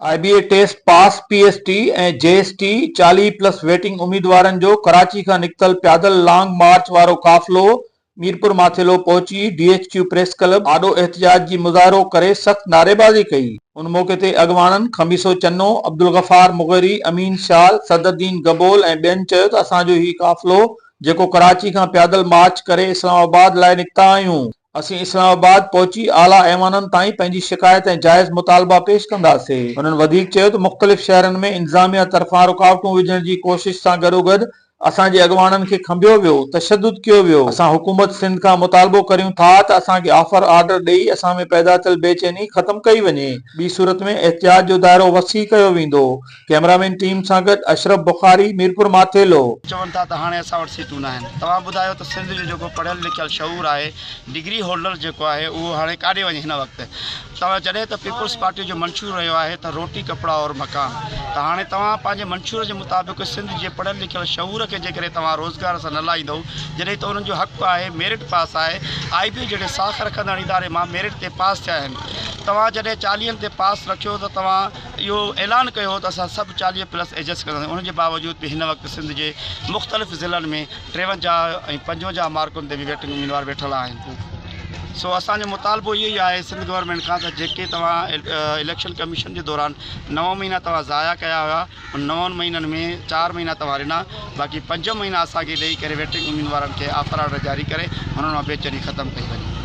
IBA test pass PST ऐं JST 40+ waiting उम्मीदवारनि जो कराची खां निकितल पैदल लॉन्ग मार्च वारो काफ़िलो मीरपुर माथेलो पहुची DHQ प्रेस क्लब आॾो एहतिजाज जी मुज़ाहिरो करे सख़्त नारेबाज़ी कई। उन मौक़े ते अॻवाननि खमीसो चन्नो, अब्दुल गफ़ार मुग़िरी, अमीन शाल, सदरुद्दीन गबोल ऐं ॿियनि चयो त असांजो हीउ काफ़िलो जेको कराची खां पैदल मार्च करे इस्लामाबाद लाइ निकिता आहियूं, असीं इस्लामाबाद पहुची आला ऐवाननि ताईं पंहिंजी शिकायत ऐं जाइज़ मुतालबा पेश कंदासीं। उन्हनि वधीक चयो त मुख़्तलिफ़ शहरनि में इंतज़ामिया तरफ़ां रुकावटूं विझण जी कोशिश सां गॾोगॾु असांजे अॻवाननि खे खंभियो वियो, तशद्दुद कयो वियो। असां हुकूमत सिंध खां मुतालबो करियूं था त असांखे ऑफर ऑर्डर ॾेई असां में पैदा थियल बेचैनी ख़त्म कई वञे। ॿी सूरत में एहतिजाज जो दायरो वसी कयो वेंदो। कैमरामैन टीम सां गॾु अशरफ बुखारी, मीरपुर माथेलो। चवनि था त हाणे असां वटि सीटूं न आहिनि। तव्हां ॿुधायो त सिंध जो जेको पढ़ियल लिखियल शऊर आहे, डिग्री होल्डर जेको आहे उहो हाणे काॾे वञे हिन वक़्तु। तव्हां जॾहिं त पीपुल्स पार्टी जो मंशूर रहियो आहे त रोटी कपिड़ा और मकान, त हाणे तव्हां पंहिंजे मंशूर जे मुताबिक़ सिंध जे पढ़ियल लिखियल शऊर खे जेकॾहिं तव्हां रोज़गार सां न लाहींदव, जॾहिं त उन्हनि जो हक़ु आहे, मेरिट पास आहे। IBA जहिड़े साख रखंदड़ इदारे मां मेरिट ते पास थिया आहिनि। तव्हां जॾहिं 40 ते पास रखियो त तव्हां इहो ऐलान कयो त असां सभु 40+ एडजस्ट कंदासीं। उनजे बावजूद बि हिन वक़्तु सिंध जे मुख़्तलिफ़ ज़िलनि में 53 ऐं 55 मार्कुनि ते बि वेटिंग उम्मीदवार वेठल आहिनि। सो असांजो मुतालबो इहो ई आहे सिंध गवर्नमेंट खां त जेके तव्हां इलेक्शन कमीशन जे दौरान 9 महीना तव्हां ज़ाया कया हुआ, उन 9 महीननि में 4 महीना तव्हां ॾिना, बाक़ी 5 महीना असांखे ॾेई करे वेटिंग उम्मीदवारनि खे ऑफर ऑर्डर जारी करे हुननि मां बेचैनी ख़तमु कई वञे।